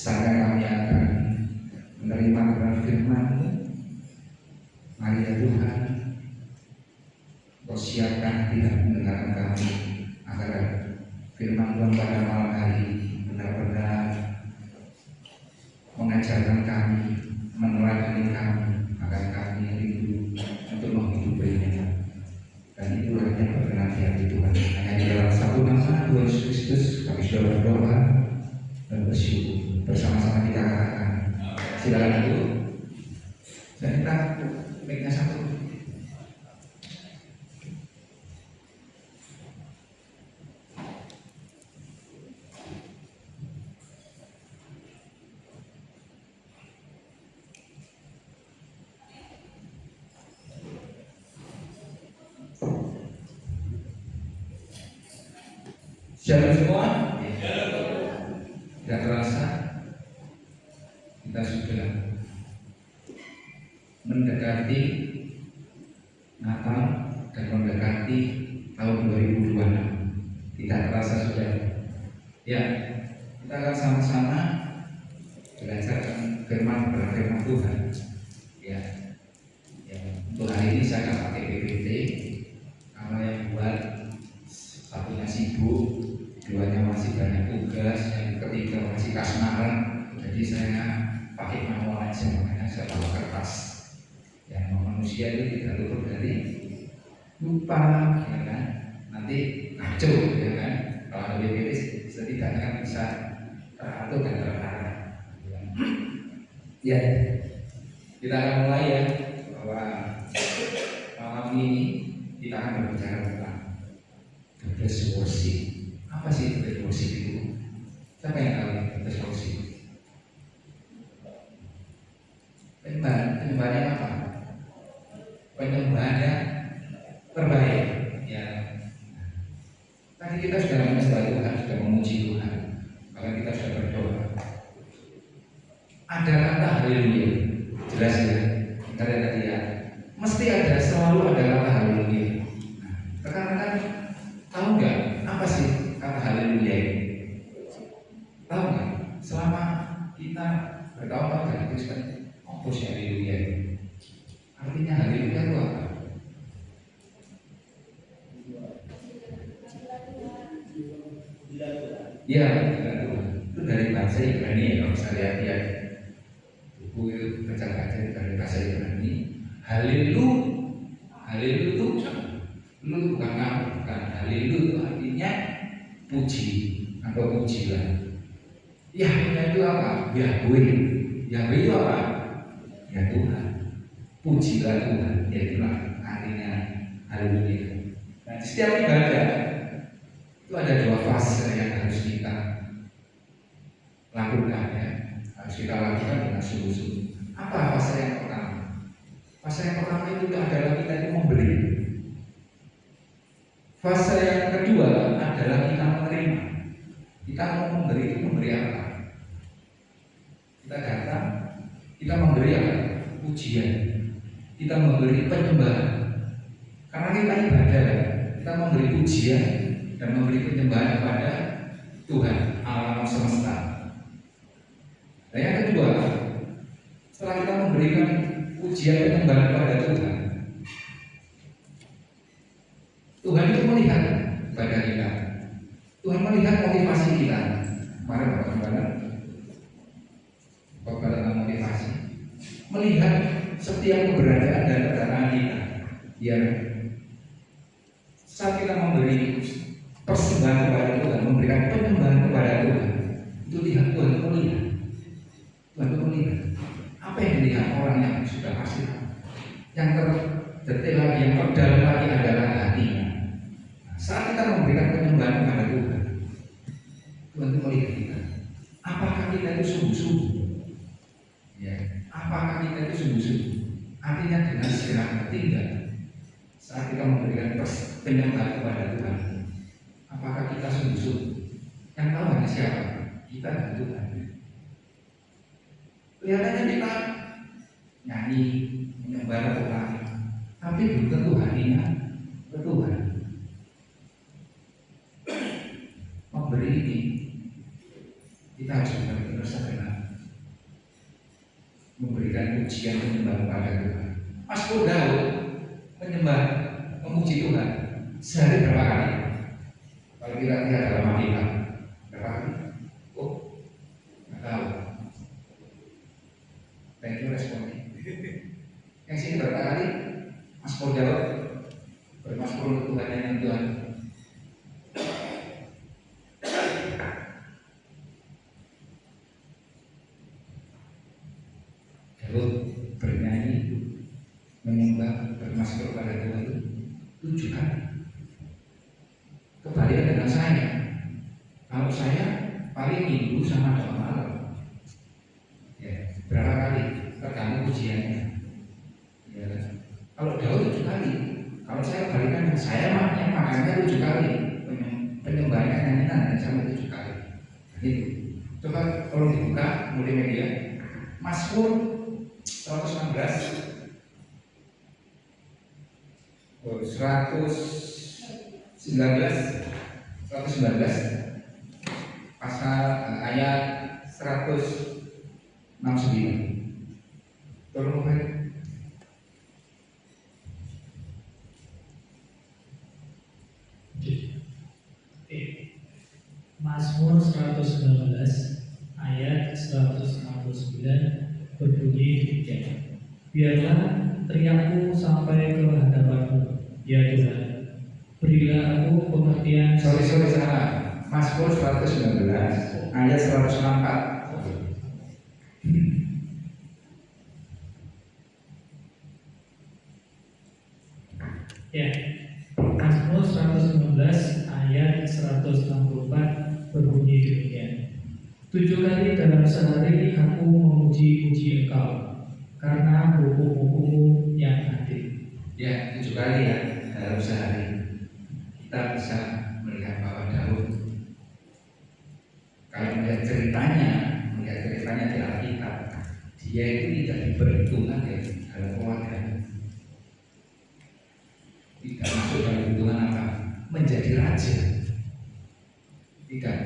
Saatnya kami akan menerima kebenaran firman-Mu. Mari ya Tuhan, Kau siapkan tidak mendengarkan kami, agar firman Tuhan pada malam hari benar-benar mengajarkan kami, meneladani kami, agar kami rindu untuk menghidupinya. Dan itu hanya berkenan di hati Tuhan. Hanya di dalam satu nama Tuhan Yesus Kristus kami sudah berdoa dan bersyukur. Bersama-sama kita katakan, silakan dulu. Dan kita mic-nya satu. Shalom semua. Tidak terasa kita sudah mendekati Natal dan mendekati tahun 2026. Tidak terasa sudah. Ya, kita akan sama-sama belajar firman Tuhan. Ya, untuk hari ini saya akan pakai PPT. Kalau yang buat satunya sibuk, duanya masih banyak tugas, yang ketiga masih kasmaran, jadi saya pakai manual aja, makanya saya bawa kertas. Ya, manusia itu tidak luput dari lupa, ya kan? Nanti ngaco, ya kan? Kalau ada BPT setidaknya kan bisa teratur dan terarah. Ya, kita akan mulai ya, bahwa malam ini kita akan berbicara tentang the best worship. Apa sih the best worship itu? Siapa yang tahu the best worship? Penyembahannya apa? Penyembahannya terbaik. Ya. Tadi kita sudah menyembah Tuhan, sudah memuji Tuhan, bahkan kita sudah berdoa. Ada kata haleluya, jelas ya. Kita lihat tadi ya. Mesti ada, selalu ada kata haleluya. Nah, rekan-rekan tahu nggak apa sih kata haleluya ini? Tahu nggak? Selama kita bertahun-tahun dari Kristen, apa sih haleluya ini? Artinya haleluya itu apa? Ya, itu dari bahasa Ibrani ya, kalau saya lihat ya. Buku itu baca-baca dari bahasa Ibrani. Haleluya itu lu bukan kamu, bukan. Haleluya itu artinya puji atau pujilah. Yahweh itu apa? Yahweh itu apa? Ya Tuhan. Pujilah Tuhan. Ya itulah artinya haleluya. Nah, setiap ibadah itu ada dua fase yang harus kita lakukan ya. Harus kita lakukan dengan sungguh-sungguh. Apa fase yang pertama? Fase yang pertama itu adalah kita itu memberi. Fase yang kedua adalah kita menerima. Kita mau memberi itu memberi apa? Kita datang, kita memberi apa? Pujian. Kita memberi penyembahan. Karena kita ibadah, kita memberi pujian dan memberi penyembahan kepada Tuhan alam semesta. Dan yang kedua, setelah kita memberikan pujian dan penyembahan kepada Tuhan, Tuhan itu melihat kepada kita. Tuhan melihat motivasi kita. Kemarin Bapak tentang motivasi. Melihat setiap keberadaan dan kedatangan kita. Ya, saat kita memberi persembahan kepada Tuhan, memberikan penyembahan kepada Tuhan, itu lihat Tuhan itu melihat. Tuhan itu melihat. Apa yang dilihat orang yang sudah pasti? Yang terdetil lagi, yang terdalam lagi adalah hatinya. Saat kita memberikan penyembahan kepada Tuhan, Tuhan itu melihat kita. Apakah kita itu sungguh-sungguh? Ya, apakah kita itu sungguh-sungguh? Artinya dengan segala tidak. Saat kita memberikan penyembahan kepada Tuhan, apakah kita sungguh-sungguh? Yang tahu hanya siapa? Kita dan Tuhan. Kelihatannya kita nyanyi, menyembah Tuhan, tapi belum tentu hatinya ke Tuhan. Memberi ini kita harus benar-benar sadar pujian penyembah kepada Tuhan. Mazmur Daud menyembah, memuji Tuhan sehari berapa kali? Kalau kita lihat dalam Alkitab, berapa kali? Oh, nggak tahu. Thank you responnya. Yang sini berapa kali? Mazmur Daud bermazmur untuk Tuhan yang Tuhan. Daud bernyanyi, menyembah, bermazmur pada Tuhan 7 kali. Kebalikan dengan saya. Kalau saya paling minggu sama doa malam. Ya, berapa kali? Tergantung pujiannya. Ya. Kalau Daud 7 kali. Kalau saya balikan, saya makanya 7 kali. Penyembahnya nyanyian sampai 7 kali. Itu. Coba kalau dibuka multimedia, Mazmur 116, 119 pasal ayat 169. Tolong Pak. Mazmur 119 ayat 169 berbunyi demikian. Biarlah teriakku sampai ke hadapanmu, ya Tuhan. Berilah aku pengertian. Sorry salah. Mazmur 119 ayat 164. Ya, Mazmur 119 ayat 164 berbunyi demikian. 7 kali dalam sehari aku memuji-puji Engkau, karena hukum-hukum-Mu yang adil. Ya, 7 kali ya dalam sehari. Kita bisa melihat bahwa Daud, kalau melihat ceritanya di Alkitab, dia itu tidak diberi Tuhan ya dalam keluarga. Tidak masuk dalam hitungan apa? Menjadi raja. Tidak.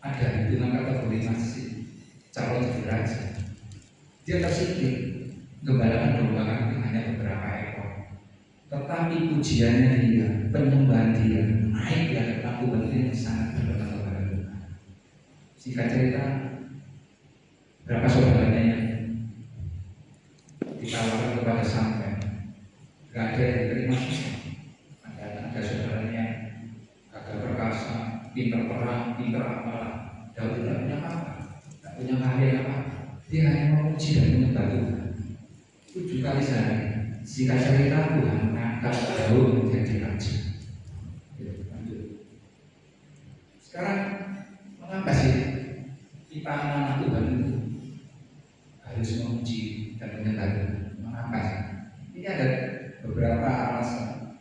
Ada hitungan kategori masih calon jadi raja. Dia tersingkir. Gembalakan domba kambing hanya beberapa ekor. Tetapi pujiannya dia, penyembahan dia naik di hadapan Tuhan yang sangat berdoa kepada Tuhan. Singkat cerita, berapa saudaranya yang ditawarkan kepada sampai, gak ada yang diterima. Ada saudaranya gagal perkasa, pintar perang, pintar apalah. Daud tidak punya apa-apa, tidak punya karya apa. Dia hanya memuji dan menyembah Tuhan. 7 kali sehari. Singkat cerita Tuhan mengangkat Daud menjadi raja. Sekarang mengapa sih kita anak Tuhan itu harus memuji dan menyembah Tuhan? Mengapa sih? Ini ada beberapa alasan.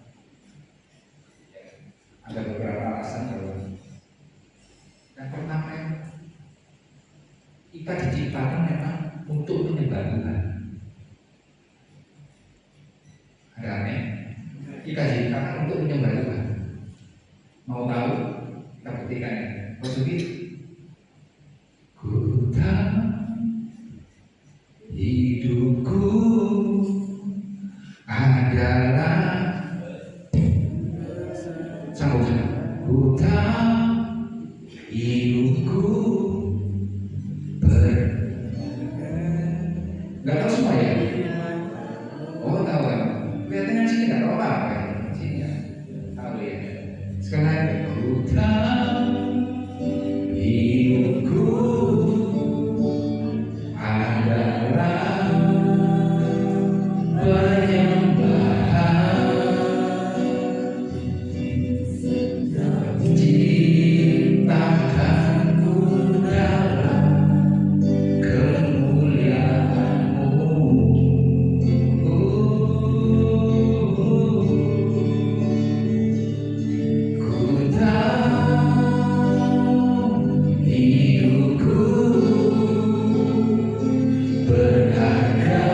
Ada beberapa alasan bahwa yang pertama, kita diciptakan memang untuk menyembah Tuhan. Ada aneh? Kita diciptakan untuk menyembah Tuhan. Mau tahu? Kita buktikan ya. Maksudnya, ku tahu hidupku adalah sambung. Ku tahu hidupku nggak tahu semua ya? Oh tahu kan? Kelihatannya sini nggak tahu apa-apa ya? Sini ya? Tahu ya? Sekarang ku tahu hidupku adalah penyembahan ciptakanku dalam kemuliaan-Mu. Ku tahu hidupku berharga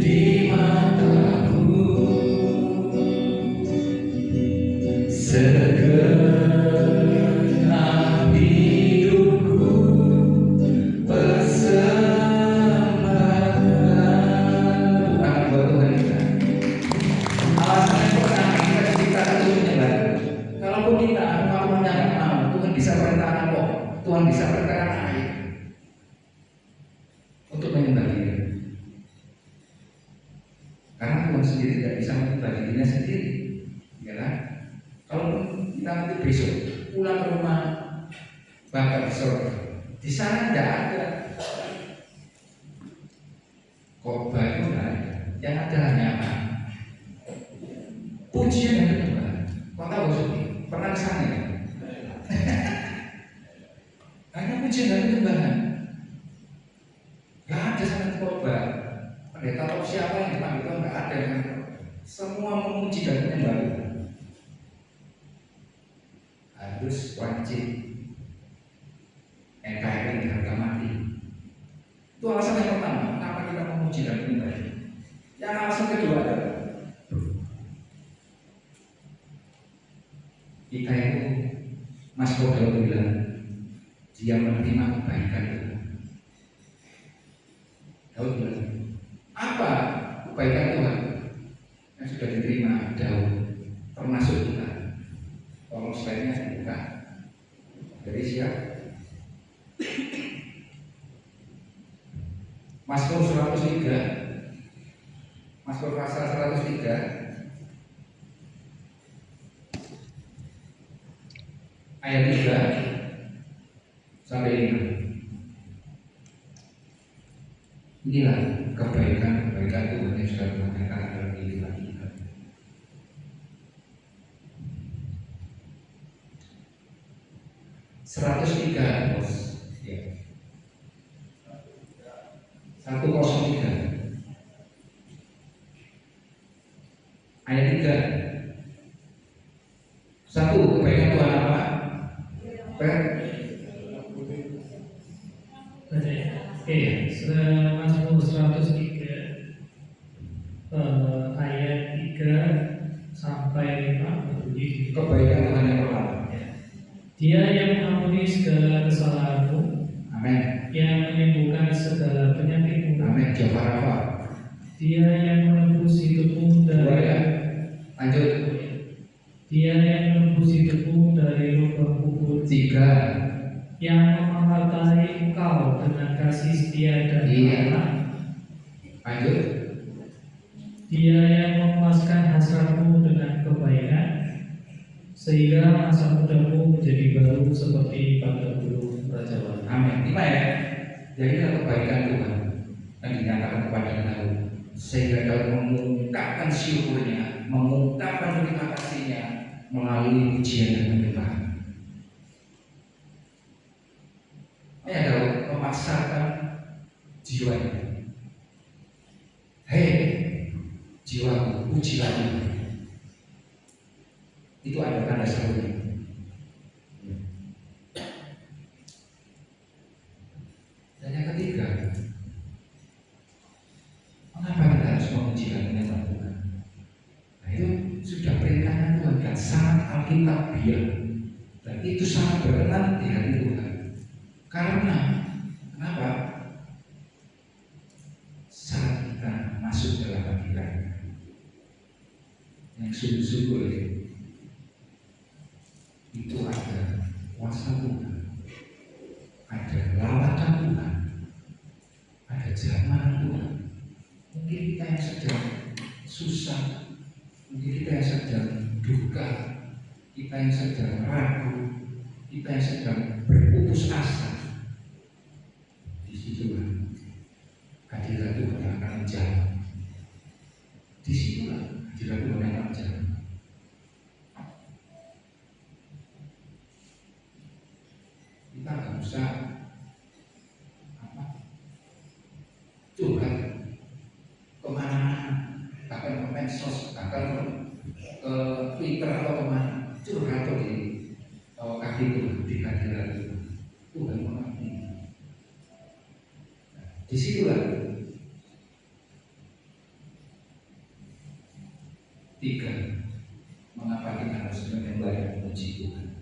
di mata-Mu. Segenap hidupku bersama nanti besok pulang ke rumah Bapak di surga, di sana tidak ada khotbah, itu tidak ada. Yang ada hanya apa? Pujian dan penyembahan. Kau tahu Suki? Pernah ke sana ya? Hanya pujian dan penyembahan. Gak ada sana khotbah. Pendeta atau siapa yang dipanggil Tuhan gak ada yang semua memuji dan menyembah Tuhan. Harus wajib NKRI harga mati. Itu alasan yang pertama, kenapa kita memuji dan menyembah. Yang alasan kedua adalah kita itu Mas Kodal bilang dia menerima kebaikan Tuhan. Daud bilang, apa kebaikan Tuhan yang sudah diterima Daud, termasuk kita? Tolong slide-nya dibuka. Dari siap? Mazmur 103, Mazmur pasal 103 ayat 3 sampai 5. Inilah kebaikan-kebaikan Tuhan yang sudah dilakukan dalam kehidupan kita. Seratus tiga, bos. Ya. 103 ayat 3. Satu, kebaikan Tuhan apa? Oke, Mazmur 103 ayat 3 sampai 5 berbunyi, Kebaikan Tuhan yang pertama. Dia yang mengampuni segala kesalahanmu, Amin. yang menyembuhkan segala penyakitmu, Amin. Jehovah Rafa. Dia yang menebus hidupmu Dua ya. dari Lanjut. Dia yang menebus hidupmu dari lubang kubur, 3. yang memelihara engkau dengan kasih setia dan Iya. amanah. Lanjut. Dia yang memuaskan hasratmu dengan kebaikan, sehingga masa mudamu menjadi baru seperti pada dulu Raja. Amin. 5 ya. Jadi kebaikan Tuhan yang dinyatakan kepada Daud, sehingga Daud mengungkapkan syukurnya, mengungkapkan terima kasihnya melalui pujian dan penyembahan. Ya, Daud memaksakan jiwanya. Hei, jiwaku, pujilah Tuhan. Itu ada tanda serunya. Dan yang ketiga, mengapa kita harus memuji dan menyembah Tuhan? Nah, itu sudah perintahnya Tuhan dan sangat alkitabiah, dan itu sangat berkenan di hati Tuhan. Karena kenapa? Saat kita masuk dalam hadirat yang sungguh-sungguh itu ada kuasa Tuhan, ada lawatan Tuhan, ada jamanan Tuhan. Mungkin kita yang sedang susah, mungkin kita yang sedang duka, kita yang sedang ragu, kita yang sedang berputus asa. Disitulah hadirat Tuhan yang akan menjawab. Disitulah hadirat Tuhan yang akan menjawab. Kita nggak usah curhat kemana-mana, bahkan ke medsos, bahkan ke Twitter atau kemana, curhat di kaki Tuhan, di hadirat Tuhan mengerti. Disitulah 3, mengapa kita harus menyembah dan memuji Tuhan.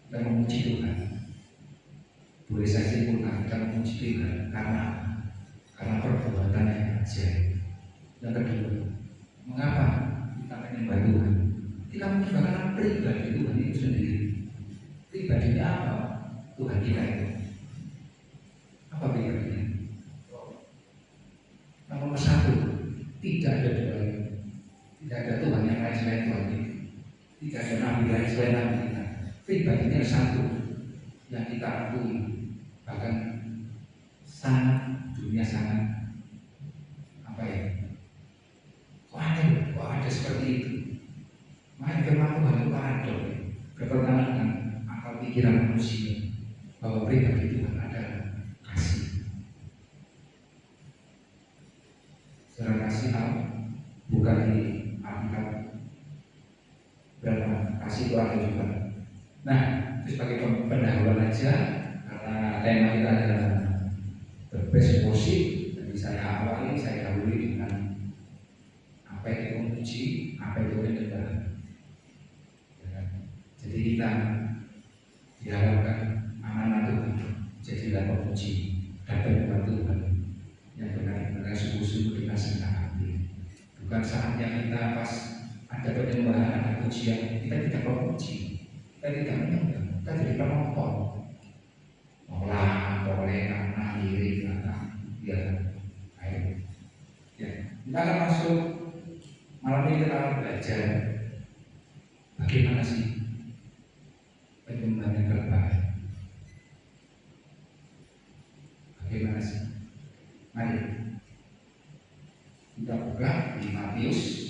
Kita memuji Tuhan, boleh saya simpulkan, kita memuji Tuhan karena perbuatan yang ajaib. Yang kedua, mengapa kita menyembah Tuhan? Kita menyembah karena pribadi Tuhan itu sendiri. Pribadinya apa? Tuhan kita itu. Apa pribadinya? Nomor 1, tidak ada Tuhan. Tidak ada Tuhan yang lain selain Tuhan itu. Tidak ada nabi lain selain nabi kita. Pribadinya satu yang kita akui, bahkan sangat dunia sangat apa ya? Kok ada seperti itu? Maka firman Tuhan itu paradok, bertentangan dengan akal pikiran manusia bahwa pribadi Tuhan adalah kasih. Saudara kasih tahu, bukan di Alkitab berapa kasih itu ada juga. Nah, itu sebagai pendahuluan aja karena tema kita adalah the best worship. Jadi saya dahului dengan apa itu memuji, apa itu menyembah. Ya, jadi kita diharapkan anak-anak Tuhan jadilah pemuji dan penyembah Tuhan yang benar-benar sungguh-sungguh dikasihkan hati. Bukan saatnya kita pas ada penyembahan, ada pujian, kita tidak memuji, kita tidak menyembah, kita jadi penonton. Olah, boleh, karena diri, karena ya, ayo. Ya, kita akan masuk malam ini kita akan belajar bagaimana sih penyembahan yang terbaik. Bagaimana sih? Mari kita buka di Matius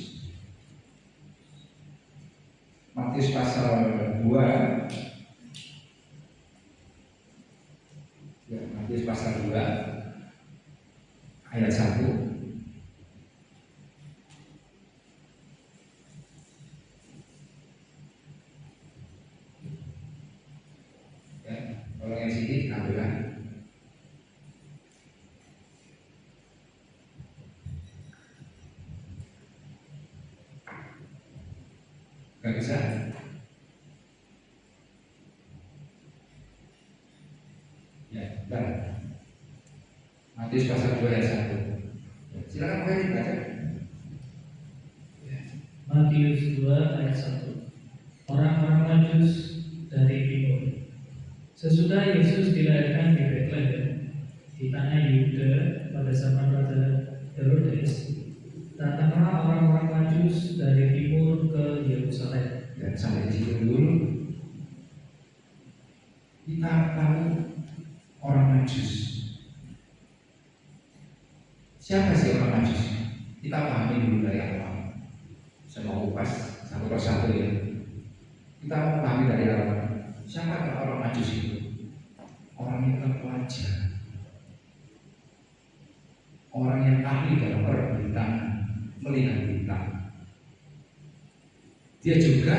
pasal 2. Ya, Matius pasal 2 ayat 1. Ya, kalau yang sini ambillah. Gak bisa? Ya, dan Matius pasal 2 ayat 1. Silakan boleh dibaca. Ya. Matius 2 ayat 1. Orang-orang Majus dari timur. Sesudah Yesus dilahirkan di Betlehem di tanah Yehuda pada zaman Raja Herodes, datanglah orang-orang Majus dari timur ke Yerusalem. Dan sampai di situ dulu. Kita tahu orang Majus. Siapa sih orang Majus? Kita pahami dulu dari awal. Saya mau kupas satu persatu ya. Kita mau pahami dari awal. Siapa orang Majus itu? Orang yang terpelajar, orang yang ahli dalam perbintangan, melihat bintang. Dia juga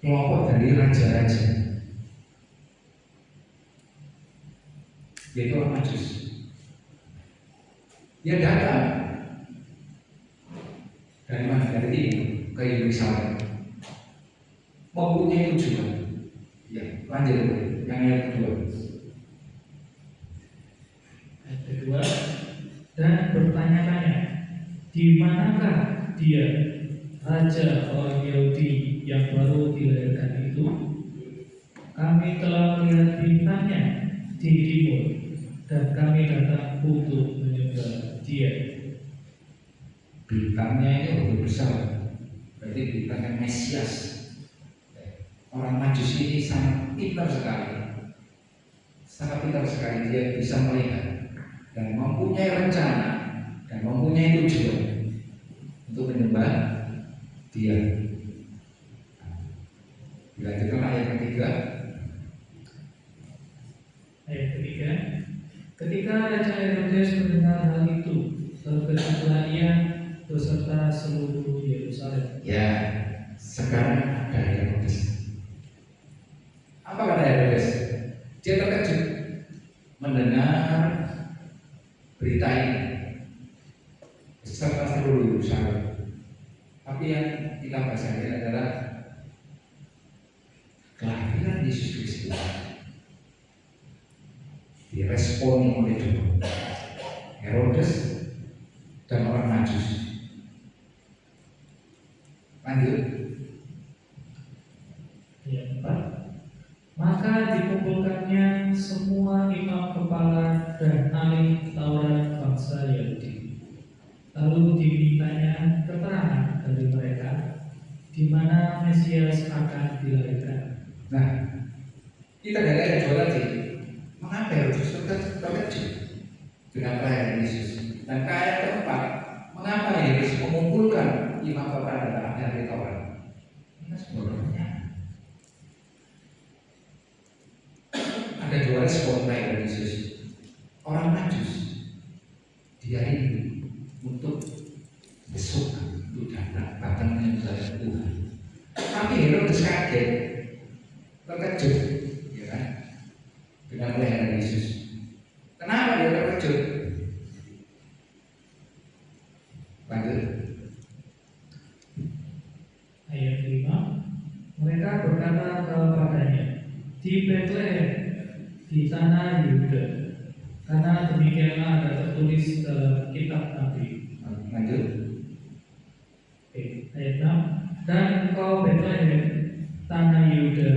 kelompok dari raja-raja, yaitu orang Majus. Dia datang dari mana? Dari timur ke Yerusalem, mempunyai tujuan. Ya, lanjut yang kedua. Ayat kedua, dan bertanya-tanya, di manakah dia, raja orang Yahudi yang baru dilahirkan itu? Kami telah melihat bintangnya di timur, dan kami datang untuk menyembah dia. Bintangnya ini begitu besar, berarti bintangnya Mesias. Orang Majus ini sangat pintar sekali, dia bisa melihat dan mempunyai rencana dan mempunyai tujuan untuk menyembah dia. Dilanjutkan ayat ketiga. Ayat ketiga, ketika Raja Herodes mendengar hal itu, terkejutlah ia beserta seluruh Yerusalem. Ya, sekarang ada Herodes. Apa kata Herodes? Dia terkejut mendengar berita ini beserta seluruh Yerusalem. Tapi yang kita bahas ini adalah kelahiran Yesus Kristus diresponi oleh dua Herodes dan orang Majus. Lanjut. Ayat 4. Maka dikumpulkannya semua imam kepala dan ahli Taurat bangsa Yahudi. Lalu dimintanya keterangan dari mereka di mana Mesias akan dilahirkan. Nah, kita dari ada dua tadi. Mengapa Herodes terkejut dengan kelahiran Yesus? Dan ayat keempat, mengapa Herodes mengumpulkan imam kepala dan ahli Taurat? Ini sebuah pertanyaan. Ada dua respon kelahiran Yesus. Orang Majus dia rindu untuk besok untuk datang bahkan menyembah Tuhan. Tapi Herodes kaget, terkejut, ya kan, dengan kelahiran Yesus. Kenapa dia terkejut? Lanjut. Ayat 5, mereka berkata kepadanya, di Betlehem, di tanah Yehuda, karena demikianlah ada tertulis dalam kitab Nabi. Lanjut. Ayat 6, dan engkau Betlehem, tanah Yehuda,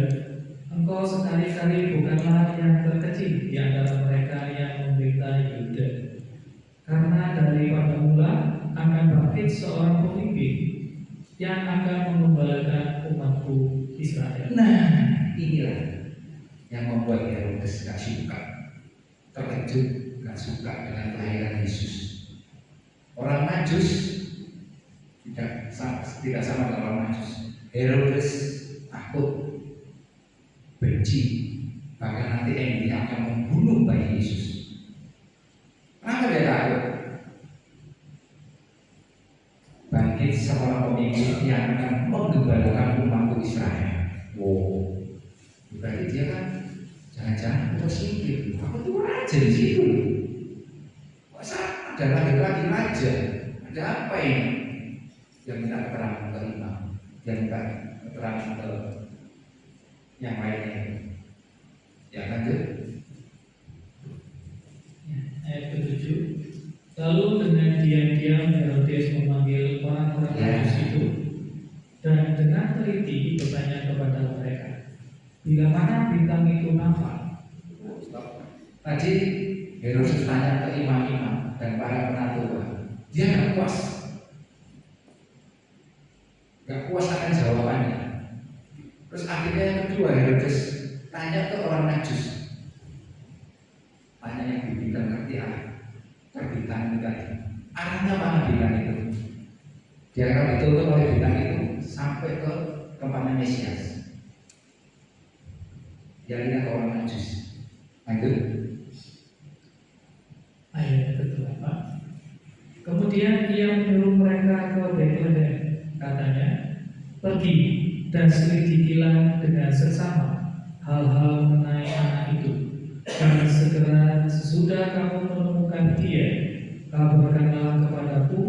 engkau sekali-kali bukanlah yang terkecil di antara mereka yang memerintah Yehuda, karena daripada mula akan bangkit seorang pemimpin yang akan mengembalakan umatku Israel. Nah, inilah yang membuat Herodes gak suka, terkejut, gak suka dengan kelahiran Yesus. Orang Majus tidak sama dengan orang Majus. Herodes takut, benci, bahkan nanti endingnya akan membunuh bayi Yesus. Kenapa dia takut? Bangkit seorang pemimpin yang akan menggembalakan umatku Israel. Wow, berarti dia kan jangan-jangan tersingkir. Aku tuh raja di situ. Masa ada lagi raja? Ada apa ini? Yang minta keterangan ke imam, yang minta keterangan ke yang lainnya. Ya lanjut. Ayat ke-7, lalu dengan diam-diam Herodes memanggil orang-orang Majus itu dan dengan teliti bertanya kepada mereka, bila mana bintang itu nampak? Tadi Herodes tanya ke imam-imam dan para penatua, dia nggak puas akan jawabannya. Terus akhirnya yang kedua Herodes tanya ke orang Majus, tanya yang di bintang ngerti terbintang tadi, arahnya mana bintang itu? Dia akan ditutup oleh bintang itu sampai ke tempatnya Mesias. Dia lihat ke orang Majus. Lanjut. Ayat ke-8, kemudian ia menyuruh mereka ke Betlehem, katanya, pergi dan selidikilah dengan seksama hal-hal mengenai anak itu, dan segera sesudah kamu menemukan dia, kabarkanlah kepadaku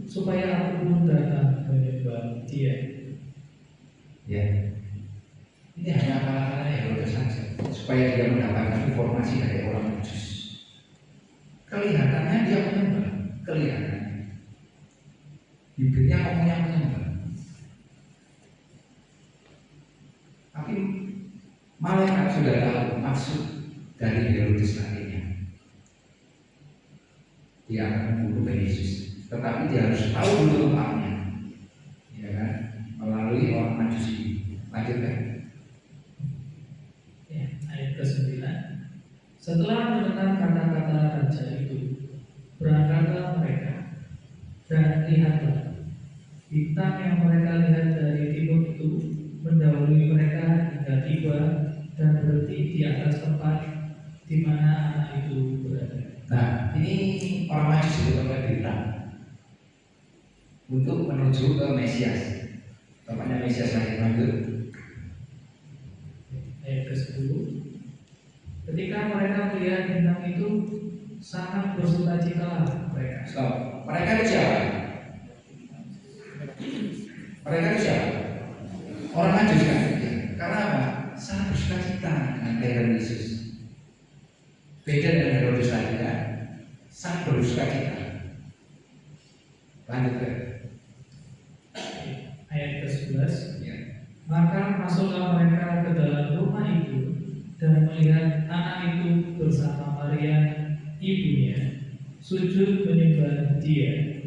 supaya aku pun datang menyembah dia. Ya, ini hanya kata-kata Herodes saja supaya dia mendapatkan informasi dari orang Majus. Kelihatannya dia menyembah, kelihatannya bibirnya ngomongnya menyembah, tapi malaikat sudah tahu maksud dari Herodes nantinya. Dia akan membunuh Yesus, tetapi dia harus tahu dulu tempatnya, ya kan? Melalui orang Majus ini. Lanjutkan. Ya, ayat ke-9, setelah mendengar kata-kata raja itu, berangkatlah mereka, dan lihatlah, bintang yang mereka lihat dari timur itu mendahului mereka hingga tiba dan berhenti di atas tempat di mana anak itu berada. Nah, ini orang Majus itu pakai bintang untuk menuju ke Mesias. Tempatnya Mesias lagi. Lanjut. Ayat ke-10, ketika mereka melihat bintang itu, sangat bersukacitalah mereka. Stop. Mereka itu siapa? Mereka itu siapa? Orang Majus kan? Ya. Karena apa? Sangat bersukacita dengan kelahiran Yesus. Beda dengan Herodes tadi kan? Sangat bersukacita. Lanjut ke Ayat ke-11, ya. maka masuklah mereka ke dalam rumah itu dan melihat anak itu bersama Maria ibunya sujud menyembah dia.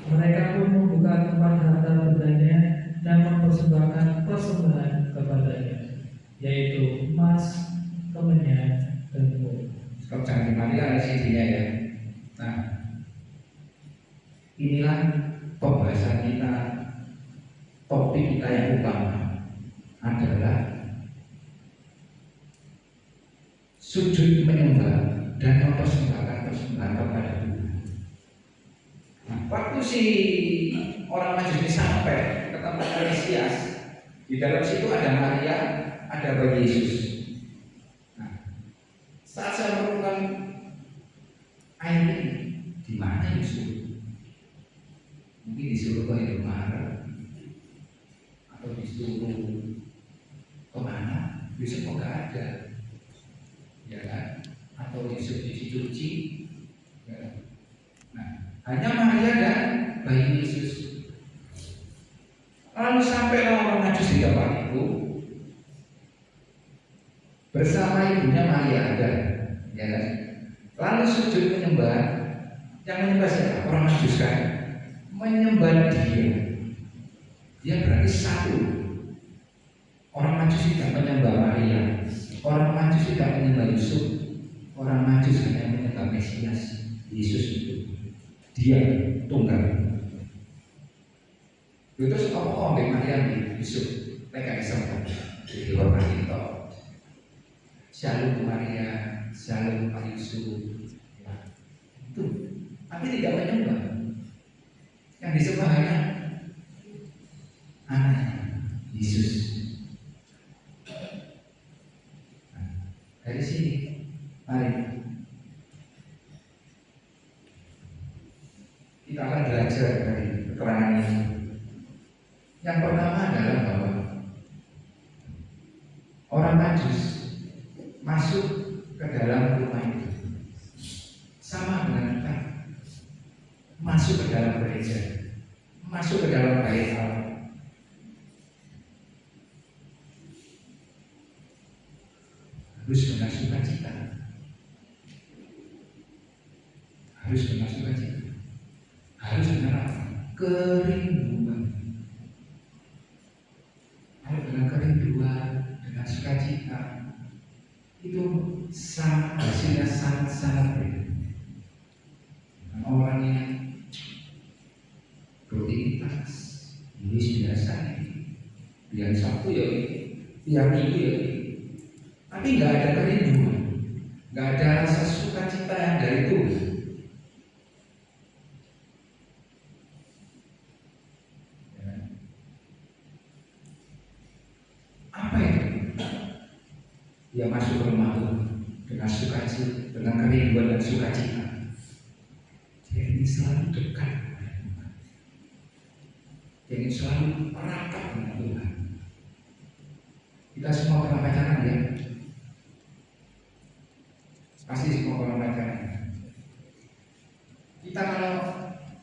Mereka pun membuka tempat harta kepadanya dan mempersembahkan persembahan kepadanya, yaitu emas, kemenyan, dan mur. Kalau jangan dimatikan CD-nya ya. Nah, inilah pembahasan kita. Topik kita yang utama adalah sujud menyembah dan mempersembahkan persembahan kepada Tuhan. Nah, waktu si orang Majusi sampai ke tempat Mesias, di dalam situ ada Maria, ada bayi Yesus. Nah, saat saya menemukan air ini, di mana Yesus? Mungkin disuruh ke Indomaret atau disuruh kemana? Yesus kok nggak ada, ya kan? Atau disuruh cuci, ya kan? Nah, hanya Maria dan bayi Yesus. Lalu sampai orang Majus di tempat itu bersama ibunya Maria ada, ya kan? Lalu sujud menyembah. Yang menyembah siapa? Orang Majus kan? Menyembah dia. Dia berarti satu. Orang Majus tidak menyembah Maria. Orang Majus tidak menyembah Yusuf. Orang Majus hanya menyembah Mesias, Yesus itu. Dia tunggal. Terus apa Maria di Yusuf? Mereka disembah. Jadi orang itu. Shalom Maria, Shalom Pak Yusuf. Ya, itu. Tapi tidak menyembah. Yang disembah hanya anaknya Yesus. Nah, dari sini, mari kita akan belajar dari keterangan ini. Yang pertama adalah bahwa orang Majus masuk ke dalam rumah itu sama dengan kita masuk ke dalam gereja, masuk ke dalam bait Allah. Harus dengan sukacita, harus dengan sukacita, harus dengan kerinduan. Kalau dengan kerinduan, dengan sukacita, itu sangat hasilnya sangat baik. Orang yang rutinitas, ini biasa ini, biar Sabtu ya ini, biar Minggu ya ini. Tapi nggak ada kerinduan, nggak ada rasa sukacita yang dari Tuhan. Ya. Apa itu? Dia masuk ke rumah Tuhan dengan sukacita, dengan kerinduan dan sukacita. Dia ingin selalu dekat dengan Tuhan. Dia ingin selalu merapat dengan Tuhan. Kita semua pernah pacaran ya? Pasti semua pernah pacaran. Kita kalau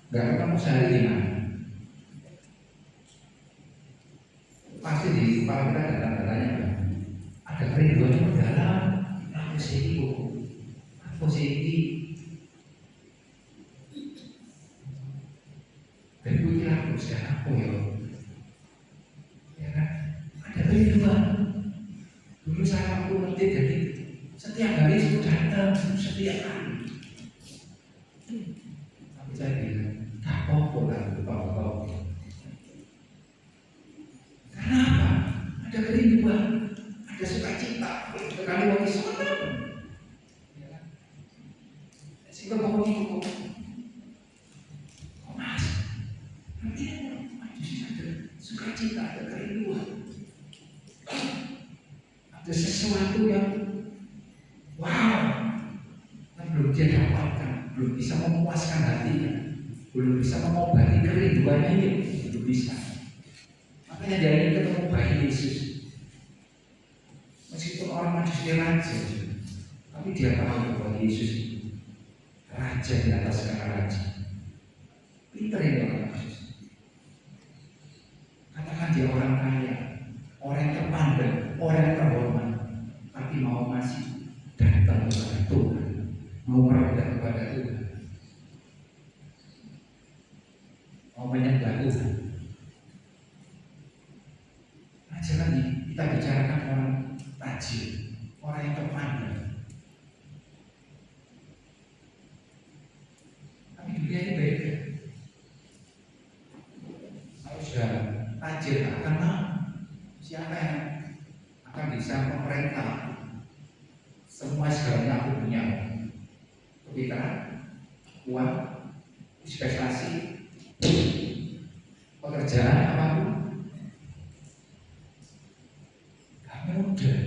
nggak ketemu sehari gimana? Pasti di kepala kita ada tanda-tandanya. Ada kerinduan yang dalam. Aku sih dan gue kira aku sedang apa ya kan? Ada kerinduan. Dulu saya waktu ngerti jadi setiap hari itu datang setiap hari. Tapi saya bilang tak apa-apa kan, lupa-lupa. Karena apa? Ada kerinduan, ada sukacita. Sekali wangi senang. Ya kan? Sehingga mau ikut. Oh mas, nanti ada sukacita, ada kerinduan. Ada sesuatu yang wow, yang belum dia dapatkan, belum bisa memuaskan hatinya, belum bisa mengobati kerinduannya ini, belum bisa. Makanya dia ingin ketemu bayi Yesus. Meskipun orang manusia raja, tapi dia tahu bahwa Yesus raja di atas segala raja. Pintar ini orang Yesus. Katakan dia orang kaya, orang yang terpandang, orang yang terhormat, tapi mau masih datang kepada Tuhan, mau merendah kepada Tuhan, mau menyembah Tuhan. sudah tajir akan mau. Siapa yang akan bisa memerintah semua segalanya aku punya? Kepintaran, uang, investasi, pekerjaan apapun. Gak mudah.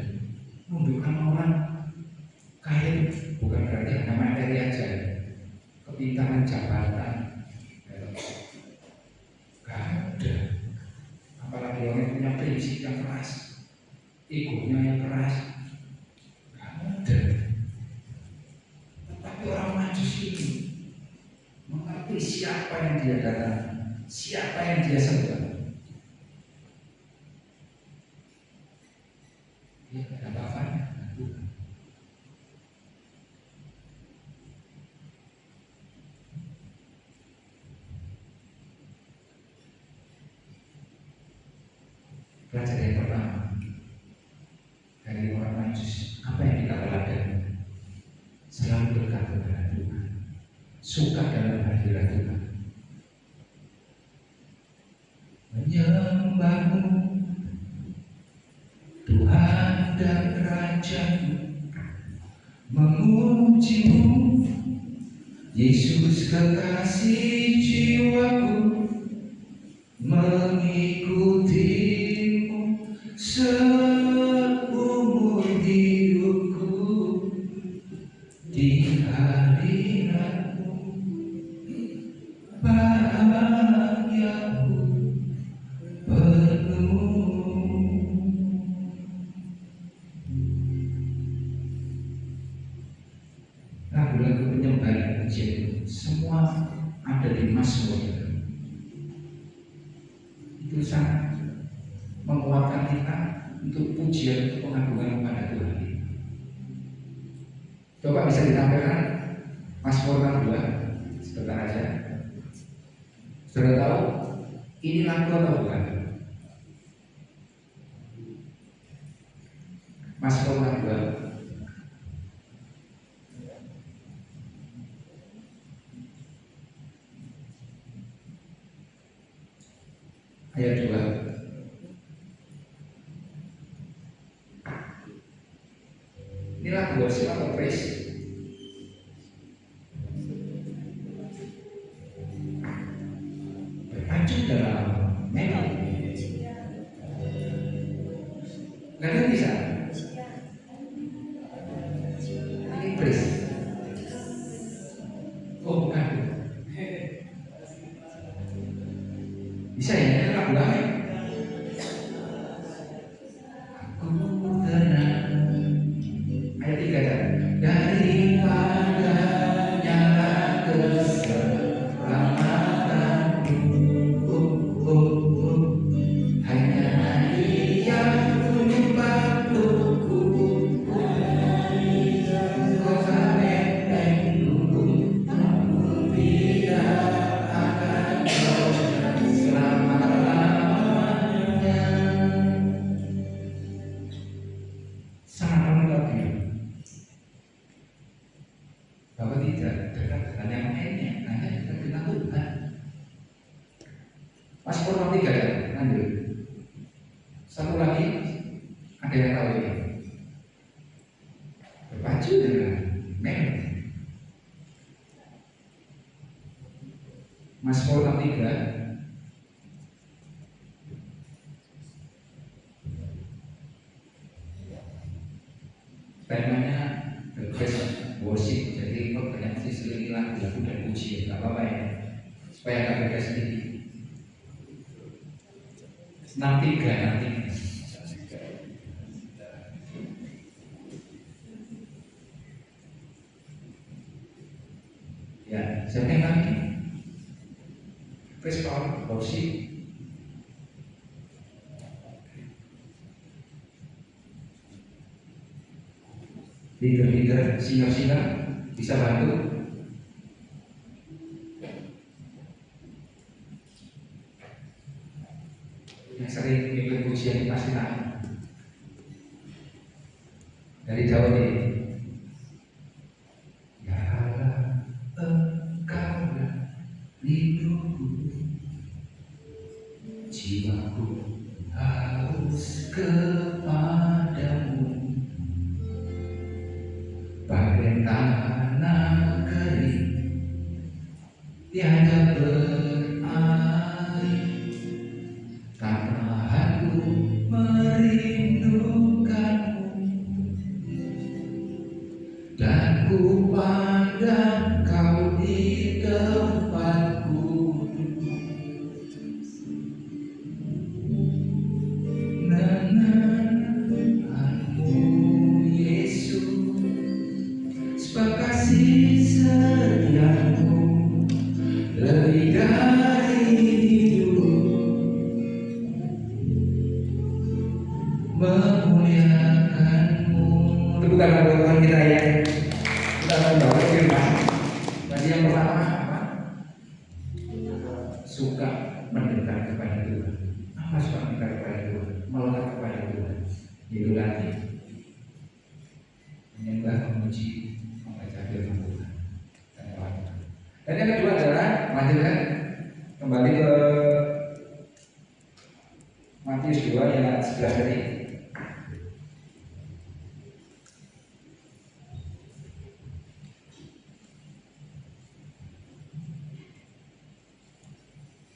Menunjukkan orang kaya bukan berarti hanya materi aja, kepintaran, jabatan. Gak ada. Apalagi orang yang punya prinsip yang keras, egonya yang keras. Gak ada. Tetapi orang Majus ini mengerti siapa yang dia datang, siapa yang dia sembah. Dia ada bapaknya. Pelajaran yang pertama dari orang Majus, apa yang kita pelajari? Selalu dekat kepada Tuhan, suka dalam hadirat Tuhan, menyembahmu Tuhan dan Raja-Mu, memujimu Yesus kekasih jiwaku, mengikutimu seumur hidupku, di hadiratmu bahagiaku penuh. Lagu-lagu penyembahan pujian semua ada di Mazmur. Itu sangat menguatkan kita untuk pujian, untuk pengagungan kepada Tuhan. Coba bisa ditampilkan Mazmur 62 sebentar aja. Sudah tahu ini lagu atau bukan? Mazmur 62 ayat 2. Ini lagu worship atau praise? Berpacu dalam melodi. Nggak ada bisa. Ini praise. Oh bukan. Bisa ya? Ini lagu apa ya? Aku tenang. Ayat 3 kan? Daripada nyala keselamatanmu, hanya Dia membantuku. Engkau sampai pelindungku, aku tidak akan goyah selama-lamanya. Sangat lengkap. Bahwa tidak dekat dengan yang lainnya, hanya dekat dengan Tuhan. Mazmur 63 ya, lanjut. Satu lagi, ada yang tahu ini? Berpacu dengan melodi. Mazmur 63 temanya the best worship, jadi kok banyak diselingi lagu-lagu dan pujian, gak apa-apa ya, supaya gak beda sedikit. 63 nanti. Ya, siapa yang lagi? Praise power, worship. Leader-leader, senior-senior bisa bantu. Yang sering memimpin pujian pasti tahu. Dari Jawa ini. Ya Allah, Engkaulah lindungku, jiwaku haus kepadamu, bagai tanah kering tiada berair, tanahku merindukanmu, dan ku pandang kau di tempatku. Nenangkanmu Yesus, sebab kasih setiamu lebih dari hidup, memuliakanmu. Tepukan buat Tuhan kita ya. Kita akan bawa firman. Tadi yang pertama apa? Suka mendekat kepada Tuhan. Apa suka mendekat kepada Tuhan? Melekat kepada Tuhan. Itu nanti menyembah, memuji, membaca firman Tuhan. Dan yang kedua adalah lanjutkan kembali ke Matius 2 ayat 11 tadi.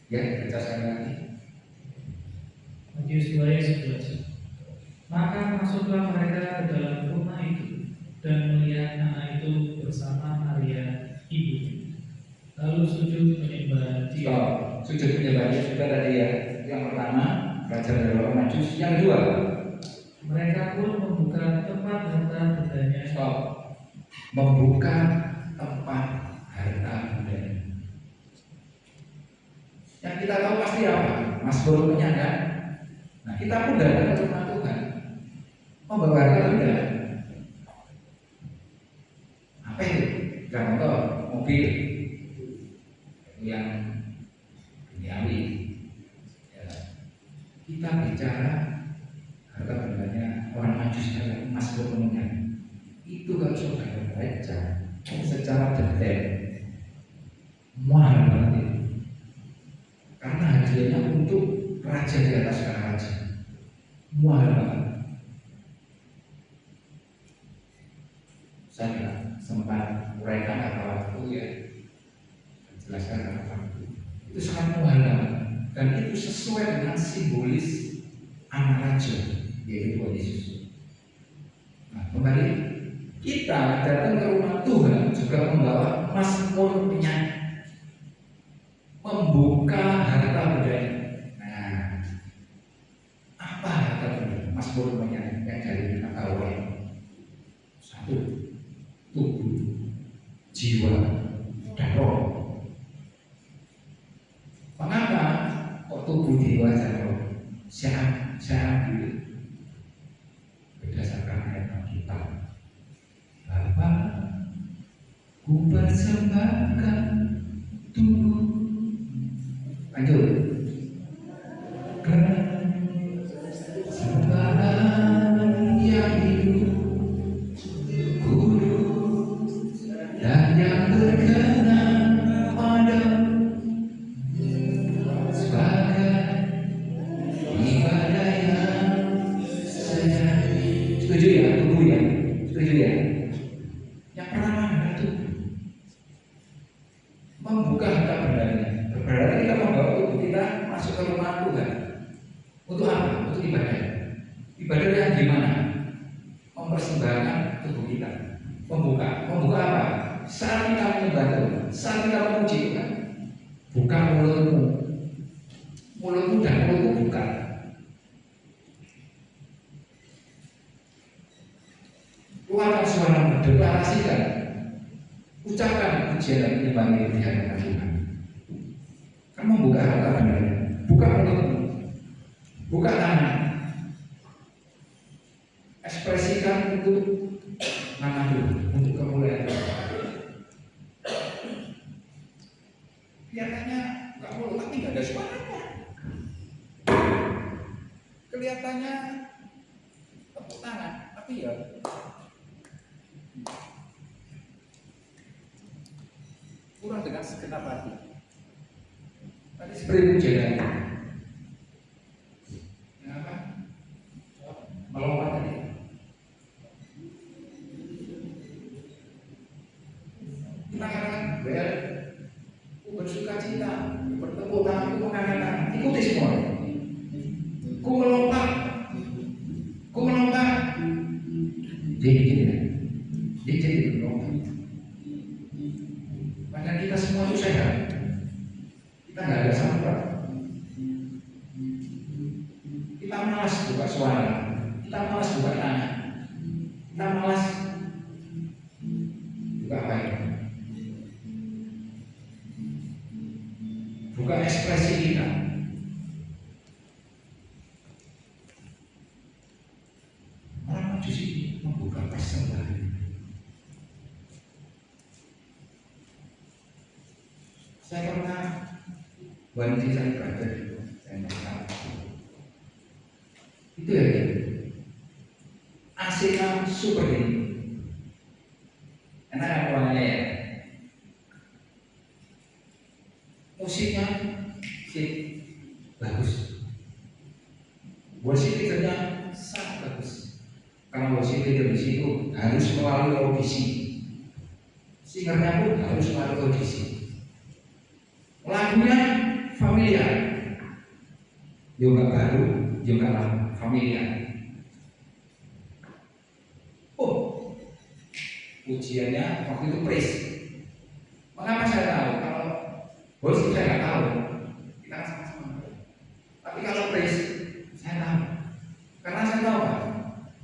Ya, baca sekali lagi. Matius 2 ayat 11. Maka masuklah mereka ke dalam rumah itu dan melihat anak itu bersama Maria ibunya, lalu sujud menyembah dia. Sujud menyembah dia sudah tadi ya. Yang pertama belajar dari orang Majus. Yang kedua, mereka pun membuka tempat harta bendanya. Membuka tempat harta bendanya. Yang kita tahu pasti apa? Mazmur kan? Nah, kita pun datang ke rumah Tuhan, membawa harta benda. Apa itu? Contoh mobil yang duniawi. Ya. Kita bicara harta bendanya orang Majus adalah emas penuhnya. Itu kalau saudara baca secara detail, mahal banget itu. Karena hadiahnya untuk raja di atas segala raja, mahal banget. Saya tidak sempat uraikan kata waktu ya, jelaskan kata waktu. Itu sangat mahal banget, dan itu sesuai dengan simbolis anak raja, yaitu Tuhan Yesus. Nah, kembali kita datang ke rumah Tuhan juga membawa mazmur penyanyi, membuka harta bendanya. Nah, apa harta benda? Mazmur penyanyi yang dari kata awal. Satu, tubuh, jiwa, dan roh. Mengapa kok tubuh, jiwa, dan roh? Saya ambil berdasarkan ayat Alkitab. Bapa, ku persembahkan tubuh. Lanjut. Sembahan yang hidup, kudus, dan yang berkenan padamu, sebagai ibadah yang sejati. Setuju ya, tubuh ya? Setuju ya? Yang pertama adalah tubuh. Membuka harta bendanya. Berarti kita membawa tubuh kita masuk ke rumah Tuhan. Untuk apa? Untuk ibadah. Ibadah yang gimana? Mempersembahkan tubuh kita. Membuka apa? Saat kita menyembah Tuhan, saat kita memuji Tuhan, buka mulutmu. Mulutmu dan mulutmu buka. Keluarkan suaramu, deklarasikan, ucapkan pujian dan penyembahan di hadapan Tuhan. Kamu membuka harta bendanya, buka mulutmu, buka tangan, ekspresikan untuk nama Tuhan, untuk kemuliaan Tuhan. Kelihatannya buka mulut tapi nggak ada suaranya. Kelihatannya tepuk tangan, tapi ya kurang dengan segenap hati. Tadi seperti pujian. malas buka suara, kita malas buka tangan, kita malas buka apa ya? Buka ekspresi kita. Orang maju sih membuka persembahan. Saya pernah wanita saya berada di saya itu ya, AC-nya super ini, enak kan orangnya ya, musiknya sih bagus, worship leadernya sangat bagus, karena worship leader di situ harus melalui audisi, singernya pun harus melalui audisi, lagunya familiar, juga baru, juga familiar. Oh, ujiannya waktu itu praise. Mengapa saya tahu? Kalau worship saya nggak tahu, kita kan sama-sama. Tapi kalau praise saya tahu, karena saya tahu Pak,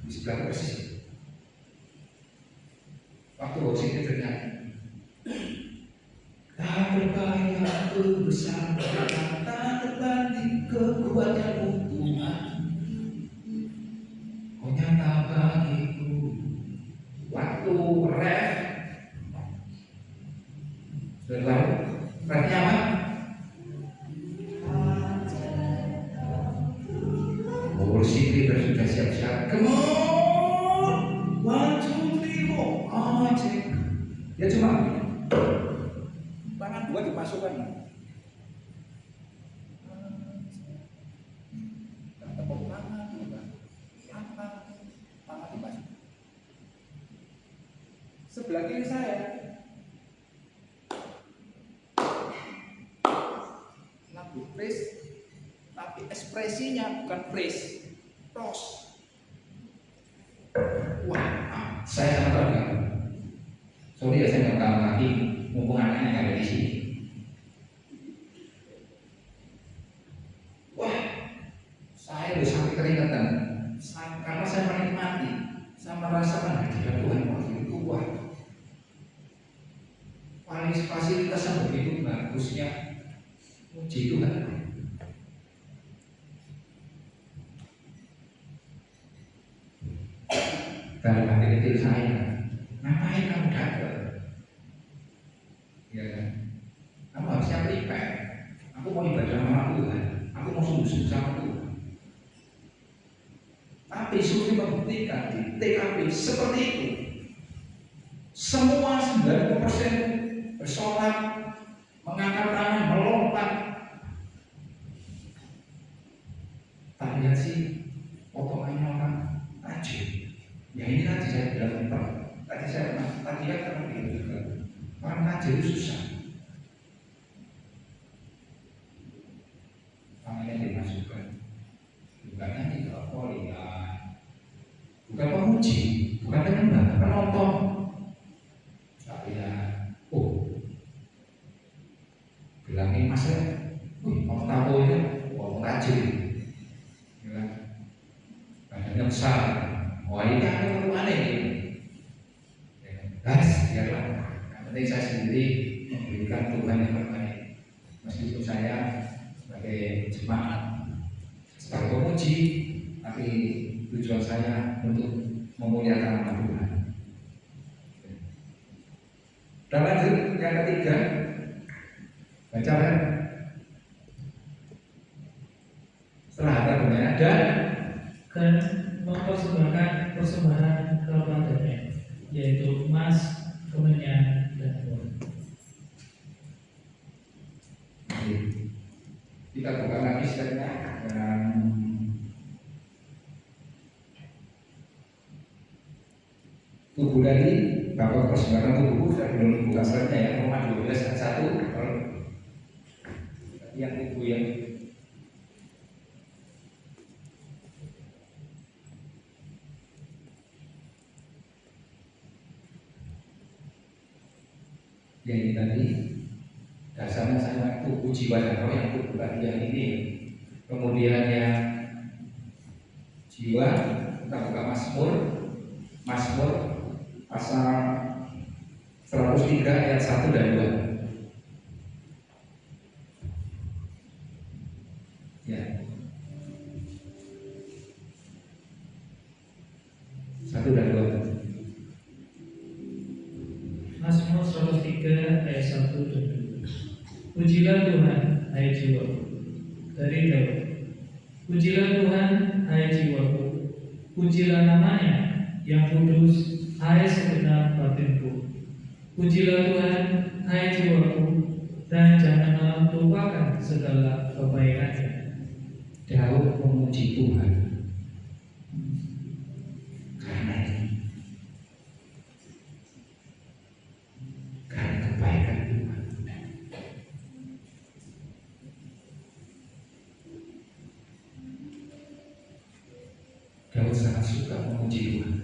di sebelah persis. Waktu worship itu terjadi. Tak berbahaya aku bersama, tak terbanding kekuatanmu Tuhan. Kau nyata bagiku. Waktu ref, sudah tahu refnya apa? Worship leader sudah siap-siap. Come on, 1, 2, 3, 4. Dia cuma tangan dua dimasukkan. Tepuk tangan, tangan dimasukkan. Sebelah kiri saya lagu praise, tapi ekspresinya bukan praise, tos. Wah, saya sangat terganggu. Sorry ya, saya nggak tahu lagi. Mumpung anaknya ada di sini. Wah, saya udah sampai keringetan. Karena saya menikmati, saya merasakan hadirat Tuhan waktu itu. Wah, fasilitas yang begitu bagusnya, puji Tuhan. Dalam hati kecil saya, ngapain kamu datang? Ya kan? Kamu harusnya prepare. Aku mau ibadah sama Tuhan, aku mau sungguh-sungguh sama Tuhan. Tapi survei membuktikan di TKP seperti itu, semua 90% bersolat, mengangkat tangan, melompat. Tak lihat sih potongannya orang rajin. Ya ini tadi saya bilang tadi kan begitu juga. Orang rajin itu susah. Tangannya dimasukkan, bukannya tidak polian, bukan pemuji, bukan penyembah, penonton. Tapi ya, bilangin mas ya, mau tahu itu, mau rajin, ya, badannya besar, wah ini ada perlu aneh gitu. Guys, biarlah, yang penting saya sendiri memberikan Tuhan yang terbaik, meskipun saya sebagai jemaat, sebagai pemuji, tapi tujuan saya untuk memuliakan nama Tuhan. Dan lanjut yang ketiga, baca kan? Setelah ada bunyinya dan mempersembahkan persembahan kepadanya, yaitu emas, kemenyan, dan uang. Kita buka lagi slide-nya dan tubuh tadi, bahwa persembahan tubuh saya belum buka slide-nya ya, Roma 12 ayat 1. Yang tubuh yang ini tadi dasarnya saya tubuh jiwa dan roh yang tubuh tadi yang ini, kemudian yang jiwa. Kita buka Mazmur pasal 103 ayat 1 dan 2. Ya. 1 dan 2. Mazmur 103 ayat 1 dan 2. Pujilah Tuhan, hai jiwaku. Dari Daud. Pujilah Tuhan, hai jiwaku. Pujilah namanya yang kudus, hai segenap batinku. Pujilah Tuhan, hai jiwaku, dan janganlah lupakan segala kebaikannya. Daud memuji Tuhan karena ini, karena kebaikan Tuhan. Daud sangat suka memuji Tuhan.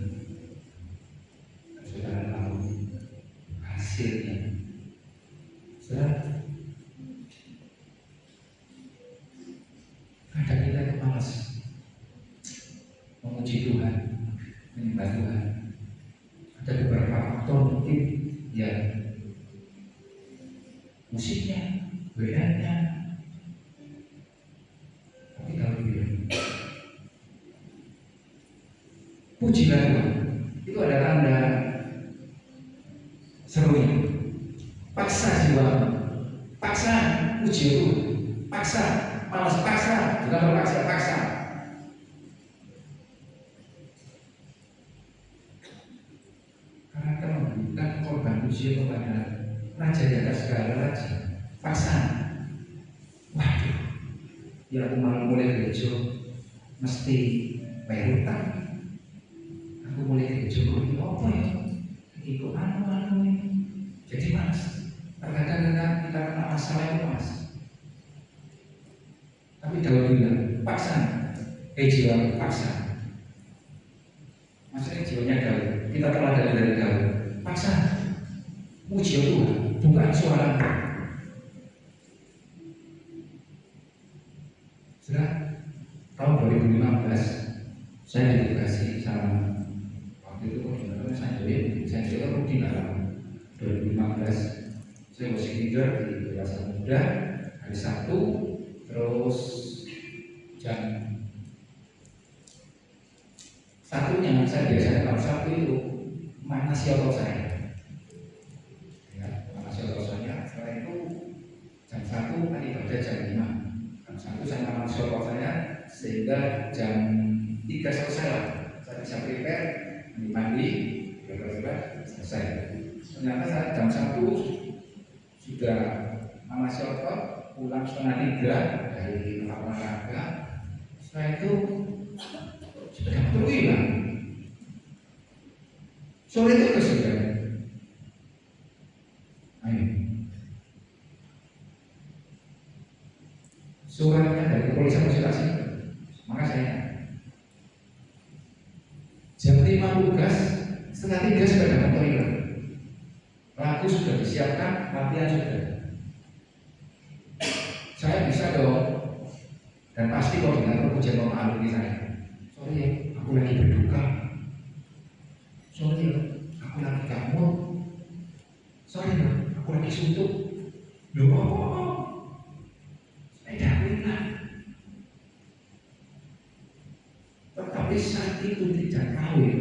Saudara tahu hasilnya. Saudara, kadang kita malas memuji Tuhan, menyembah Tuhan. Ada beberapa faktor mungkin yang musiknya, bedanya. Tapi kalau bilang pujilah Tuhan, itu ada tanda serunya. Paksa jiwa, paksa puji Tuhan, paksa, malas paksa, bukan paksa, paksa. Karena akan memberikan korban puji kepada Raja di atas segala raja. Paksa. Waduh, ya aku malu mulai gereja mesti bayar hutang. Aku mulai gereja ini apa ya? Ikut anu ini. Jadi mas, terkadang kita kena masalah itu mas. Tapi Daud bilang, paksa, jiwa paksa. Maksudnya jiwanya Daud, kita telah dari Daud. Paksa, puji Tuhan, bukan suara. Sudah tahun 2015 saya dikasih sama waktu itu koordinatornya saya juga rutin dalam 2015 saya masih tidur di Dewasa Muda hari Sabtu, terus jam satunya saya biasanya kalau Sabtu itu mana siapa saya ya, mana siapa saya. Setelah itu jam 1 kan ibadah jam 5. Jam 1 saya mana siapa saya sehingga jam 3 selesai lah. Saya bisa prepare, mandi, selesai. Ternyata saat jam 1 sudah nama siapa pulang setengah 3 dari olahraga. Setelah itu sudah terus hilang. Sore itu sudah. Ayo. Suratnya dari kepolisian masih kasih. Maka saya jam 5 tugas, setengah 3 sudah dapat toilet. Lagu sudah disiapkan, latihan sudah. Saya bisa dong. Dan pasti koordinator pujian memaklumi saya. Sorry, aku lagi berduka. Sorry, aku lagi gamut. Sorry, aku lagi suntuk. Loh, saya hilang. Tetapi saat itu tidak tahu ya,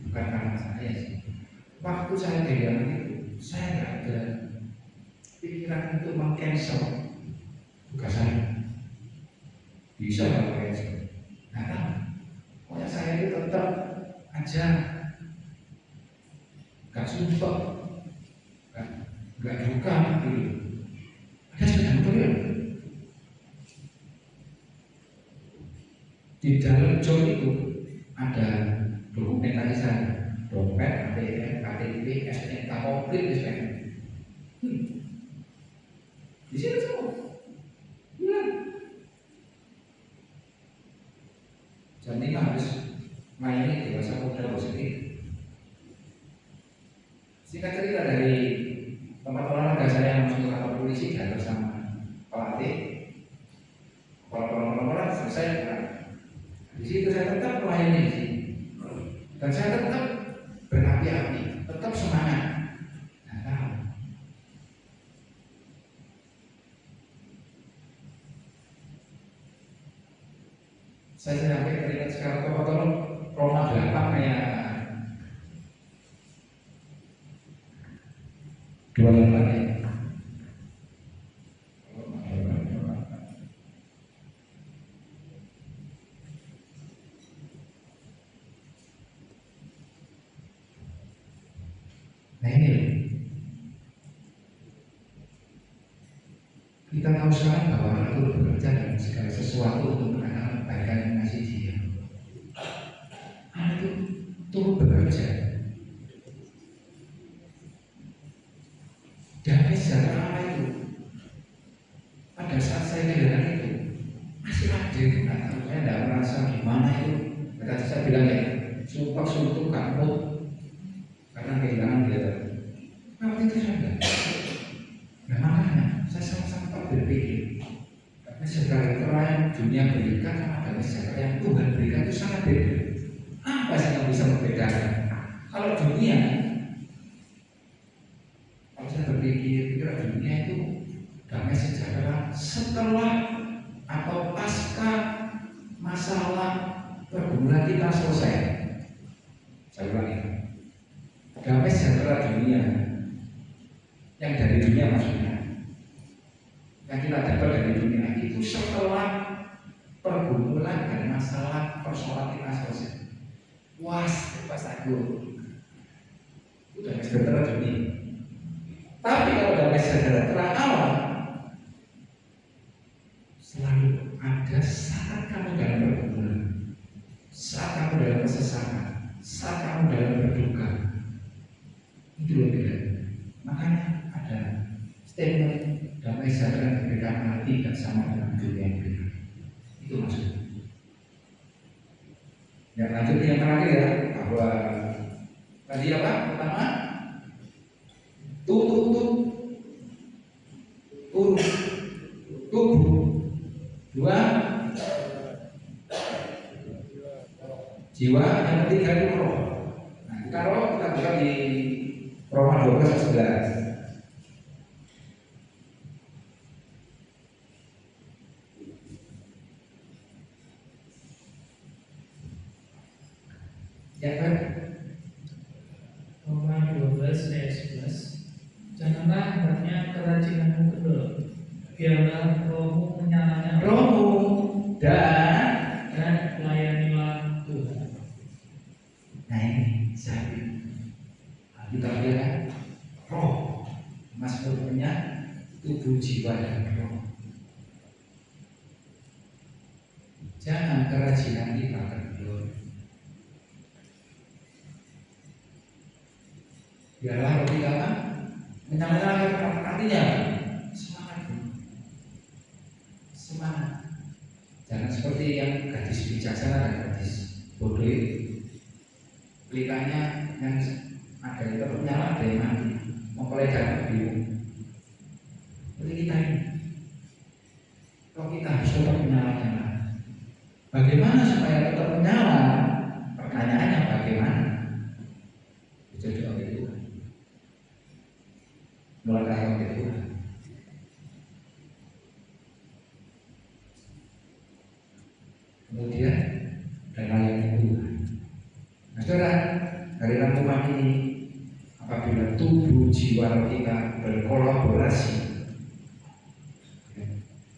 bukan karena saya sih. Waktu saya kehilangan itu, saya tidak ada pikiran untuk meng-cancel tugas saya. Bisa nggak meng-cancel? Nggak tahu. Pokoknya saya itu tetap aja nggak sumpah, nggak duka gitu. Ada sepeda motor ya? Di dalam jok itu ada dokumentasi saya, dompet, ATM, KTP, SNK komplit di sana. Di sini semua. Hilang. Jam 5 harus melayani Dewasa Muda positif. Singkat cerita dari tempat olahraga saya masuk ke kantor polisi dan bersama pelatih. Kalau selesai, Di situ saya tetap melayani di sini. Dan saya tetap berapi-api, tetap semangat. Nah, tahu. Saya sampai teringat sekarang tolong Roma 8 ayat 28 ya. Nah ini loh. Kita tahu sekarang bahwa Allah itu bekerja dalam segala sesuatu untuk menanam kebaikan yang ngasih dia. Allah itu turut bekerja. Damai sejahtera Allah itu pada saat saya kehilangan itu masih ada. Nah, saya tidak merasa gimana itu. Tadi saya bilang ya, sumpah suntuk kamu karena kehilangan dia. Waktu itu saya enggak. Nah makanya saya sama-sama berpikir karena sejahtera yang dunia berikan sama damai sejahtera yang Tuhan berikan itu sangat beda. Apa sih yang bisa membedakan? Kalau dunia, kalau saya berpikir dunia itu damai sejahtera setelah atau pasca masalah pergumulan kita selesai. Saya ulangi, damai sejahtera dunia yang dari dunia maksudnya, yang kita dapat dari dunia itu setelah pergumulan dan masalah persoalan kita selesai. Puas, pas aku udah sejahtera dunia. Tapi kalau damai sejahtera Allah selalu ada saat kamu dalam pergumulan, saat kamu dalam kesesakan, saat kamu dalam berduka. Itu lebih beda. Makanya ada statement damai sejahtera yang diberikan Allah tidak sama dengan dunia yang berikan. Itu maksudnya. Yang lanjut yang terakhir ya, bahwa tadi apa? Pertama, tubuh. Dua, jiwa. Yang ketiga itu roh. Nah, kita roh kita buka di Roma 12:11. Ya kan? Roma 12 ayat 11. Janganlah hendaknya kerajinanmu kendor, biarlah rohmu menyala-nyala. Rohmu dan layanilah Tuhan. nah ini saya kita lihat roh, maksudnya tubuh, jiwa dan roh. Jangan kerajinan kita kendor. Biarlah roh kita menyala-nyala, artinya semangat. Jangan seperti yang gadis bijaksana dan gadis bodoh itu. Pelitanya yang ada yang tetap nyala, ada yang mati, mempelajari bingung. Jadi kita ini, kalau kita harus tetap menyala-nyala. Bagaimana supaya tetap menyala? Pertanyaannya bagaimana? Itu doa itu. Melangkah ke Tuhan. Kemudian dan lain Tuhan. Nah, saudara, dari rangkuman ini, apabila tubuh jiwa roh kita berkolaborasi,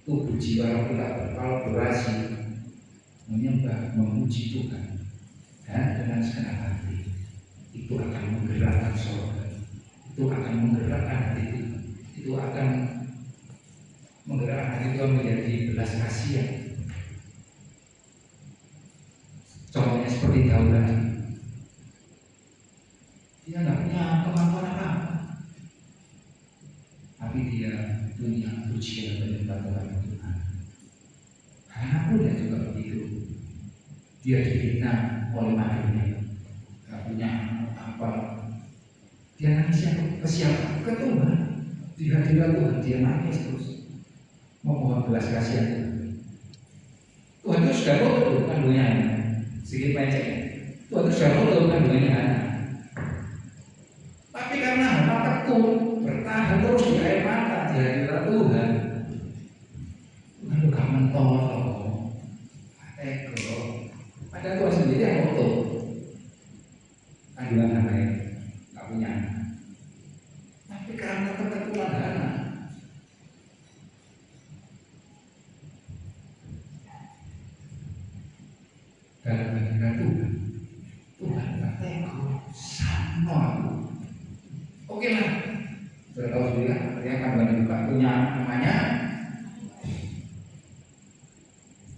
tubuh jiwa roh kita berkolaborasi, menyembah, memuji Tuhan, dan dengan segenap hati, itu akan menggerakkan surga. Itu akan menggerakkan hati itu akan menggerakkan hati Tuhan menjadi belas kasihan. Contohnya seperti Daud tadi, dia tidak punya kemampuan apa, tapi dia punya pujian menyembah kepada Tuhan. Karena pun dia juga begitu, dia dihina oleh madunya, tidak punya apa. Dia nangis ke siapa? Ke Tuhan. Di hadirat Tuhan dia nangis terus memohon belas kasihan Tuhan. Tuhan itu sudah tahu kandungnya. sedikit lecek. Tuhan itu sudah nutup kandungannya Hana. Tapi karena Hana tekun bertahan terus di air mata di hadirat Tuhan, Tuhan juga mentol loh, teko. Ada Tuhan sendiri yang nutup kandungan Hana ini, nggak punya. Tapi karena ketekunan Hana, dalam hadirat Tuhan, Tuhan nggak teko sama aku. Oke lah, sudah tahu sendiri kan, artinya kandungan juga punya namanya.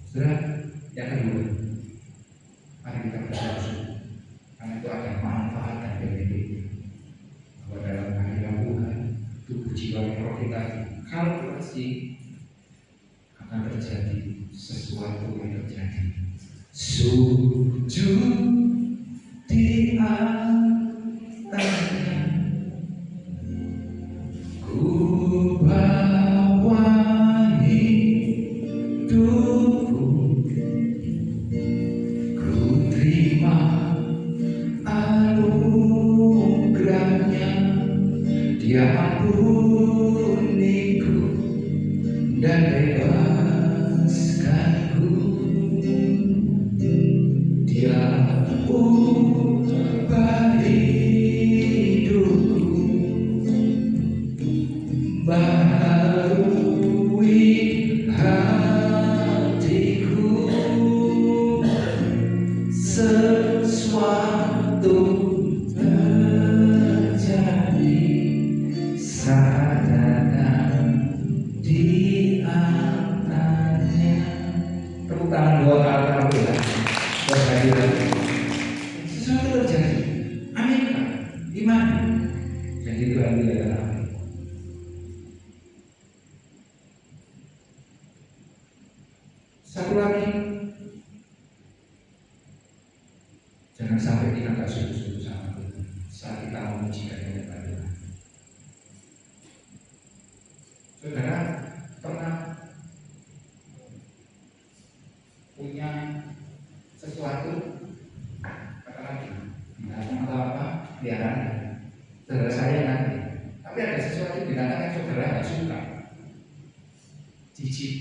Sudah, yang kedua, mari kita berdoa, karena itu ada manfaat dan benefit. Bahwa dalam hadirat Tuhan, tubuh jiwa dan roh kita kalkulasi akan terjadi sesuatu yang terjadi. Sujud di atasnya, ku bawa hidupku, ku terima anugerahnya, Dia ampuniku dan bebaskanku. Dia ubah hidupku, baharui hatiku, sesuatu terjadi saat datang di atasnya. Tepuk tangan dua kali ya. Sesuatu terjadi. Amin Pak. Iman. Jadi Tuhan dia amin. Satu lagi, jangan sampai kita nggak sungguh-sungguh sama Tuhan saat kita memuji dan menyembah Tuhan. Saudara pernah punya sesuatu, katakan binatang atau apa, peliharaan, saudara saya nanti. Tapi ada sesuatu binatang yang saudara nggak suka, jijik.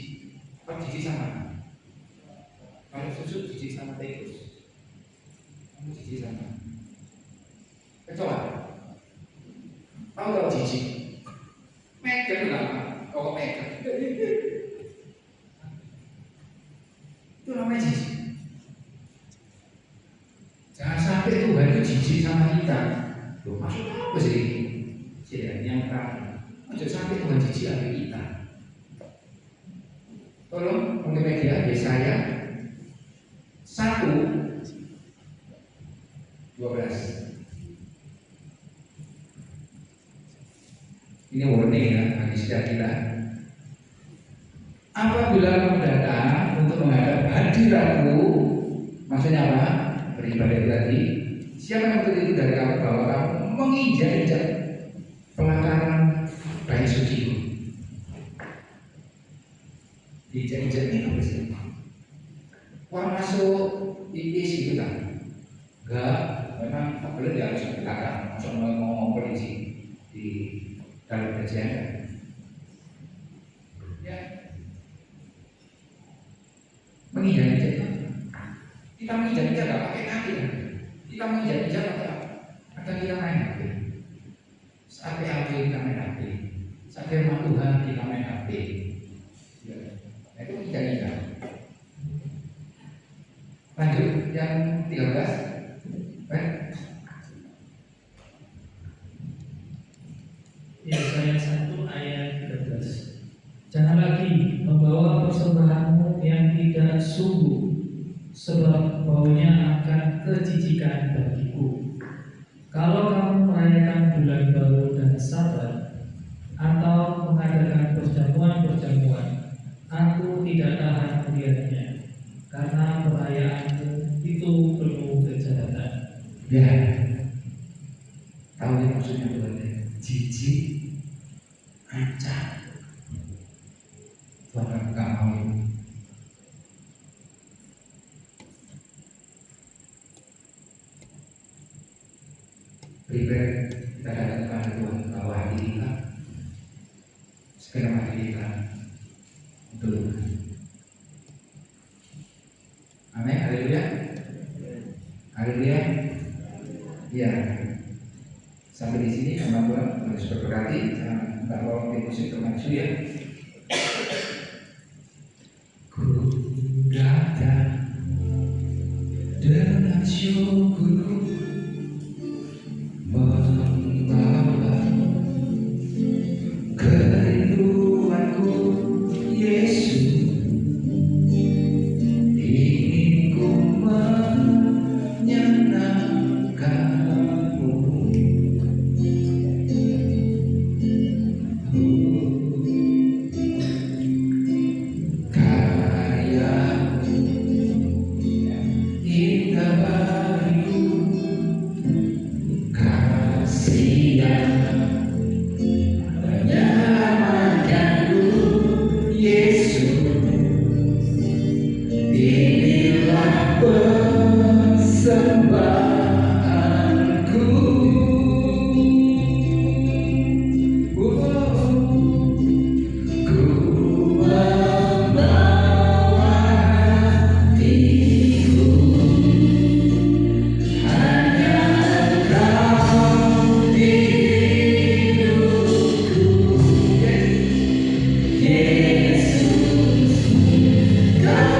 Apa jijik sama? Kalau susuk jijik sama tikus, kamu jijik sama kecoa. Tahu jijik? Megan lama, kok Megan? Itu namanya jijik. Jangan sampai Tuhan itu jijik sama kita. Loh, maksud apa sih? Jadi yang terakhir, jangan sampai Tuhan jijik sama kita. Tolong multimedia Yesaya 1:12. Ini warning ya bagi setiap kita. Apabila kamu datang untuk menghadap hadiratku, maksudnya apa? Beribadah tadi. Siapa yang betul itu dari kamu bahwa kamu menginjak-injak pelataran bait suci? Injak-injak ini apa sih? Wah masuk IPS gitu kan? Enggak, memang tak boleh dia harus di belakang. Masuk ngomong polisi di dalam kajian. Ya, menginjak-injak. Kita menginjak-injak nggak pakai kaki kan? Kita menginjak-injak pakai apa? Atau kita main HP? Saat HP kita main HP. Saat firman Tuhan kita main HP. Ya, itu menginjak-injak. Lanjut yang 13. Yesaya 1 ayat 13. Jangan lagi membawa persembahanmu yang tidak sungguh, sebab baunya akan kejijikan bagiku. Kalau kamu merayakan bulan baru dan Sabat, atau mengadakan perjamuan-perjamuan, aku tidak tahan melihatnya, karena perayaanmu itu penuh kejahatan. Ya, tahu ini maksudnya Tuhan? Jijik, ancam. Tuhan nggak mau ini. lebih baik kita datang kepada Tuhan, bawa hati kita, segenap hati kita untuk Tuhan. Amin, haleluya, haleluya. Ya, sampai di sini teman-teman harus berberkati. Jangan tak bawa musik ke maju ya. Ku datang dengan syukur membawa kerinduanku, Yesus. Ingin ku menyenangkanmu, karyamu indah bagiku, kasih yang menyelamatkanku, Yesus. Inilah persembahanku. Ku membawa hatiku, hanya Engkau di hidupku, Yesus. Kau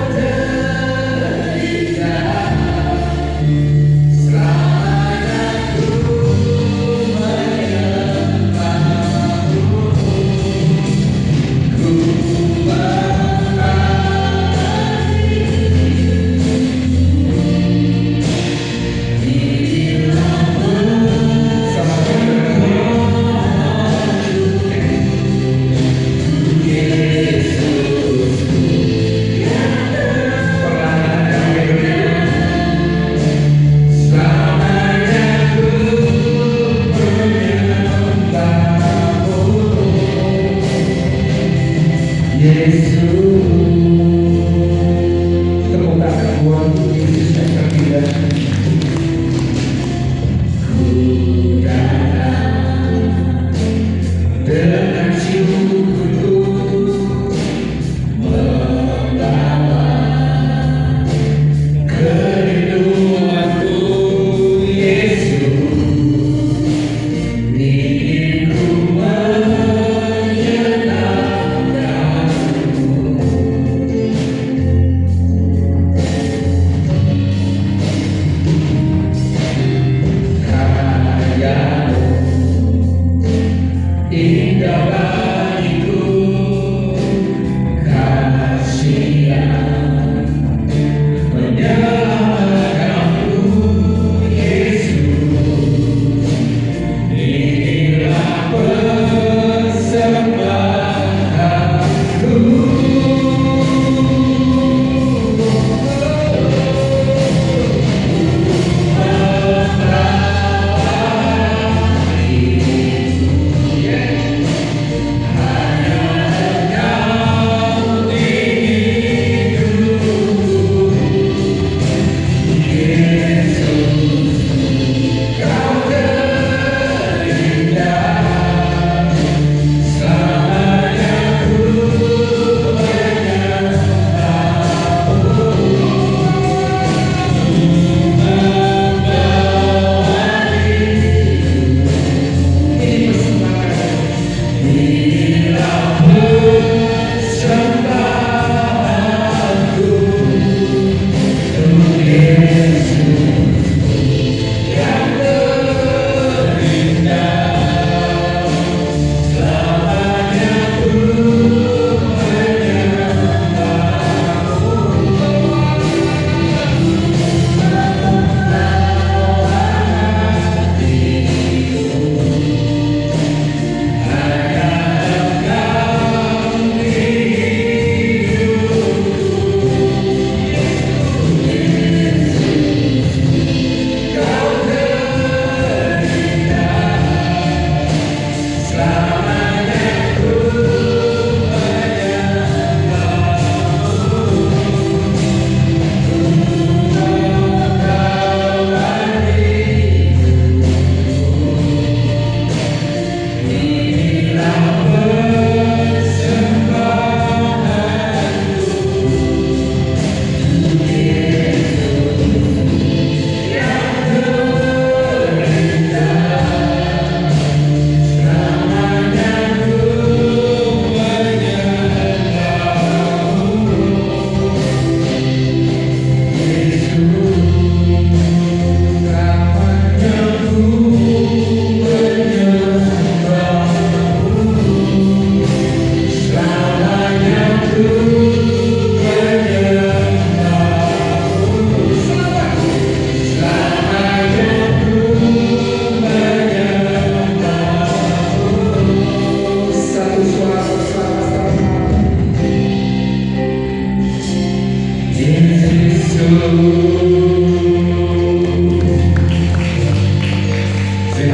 Terima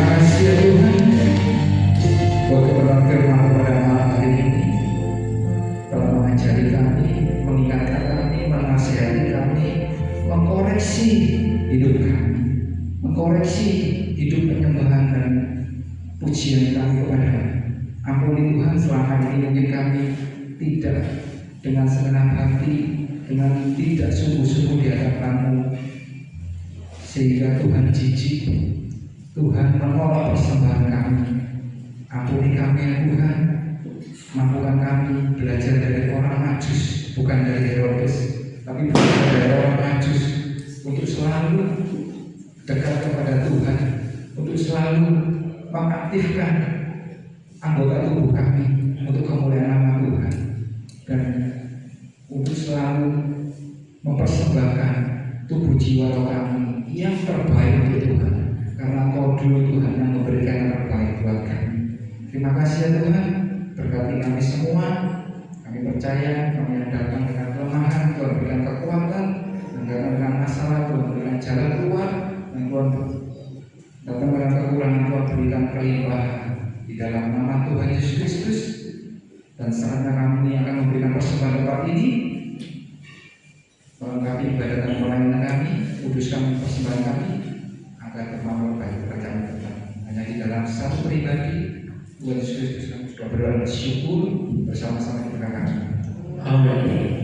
kasih ya Tuhan buat kebenaran firman pada malam hari ini, telah mengajari kami, mengingatkan kami, menasihati kami, mengkoreksi hidup kami, mengkoreksi hidup penyembahan dan pujian kami kepada-Mu. Ampuni Tuhan, selama ini mungkin kami tidak dengan segenap hati, dengan tidak sungguh-sungguh di hadapan-Mu, sehingga Tuhan jijik, Tuhan menolak persembahan kami. Ampuni kami ya Tuhan, mampukan kami belajar dari orang Majus, bukan dari Herodes, tapi belajar dari orang Majus, untuk selalu dekat kepada Tuhan, untuk selalu mengaktifkan anggota tubuh kami untuk kemuliaan nama Tuhan, dan untuk selalu mempersembahkan tubuh jiwa roh kami yang terbaik untuk Tuhan, karena Kau dulu Tuhan yang memberikan yang terbaik buat kami. Terima kasih ya Tuhan, berkati kami semua. Kami percaya kami yang datang dengan kelemahan, Tuhan berikan kekuatan, dan datang dengan masalah, Tuhan berikan jalan keluar, dan Tuhan datang dengan kekurangan, Tuhan berikan kelimpahan di dalam nama Tuhan Yesus Kristus. Dan saatnya kami akan memberikan persembahan tempat ini, melengkapi ibadah dan pelayanan kami, kuduskan persembahan kami agar bermakna baik kepada Tuhan. Hanya di dalam satu pribadi Tuhan Yesus Kristus kami sudah berdoa bersyukur bersama-sama di belakang kami. Amin.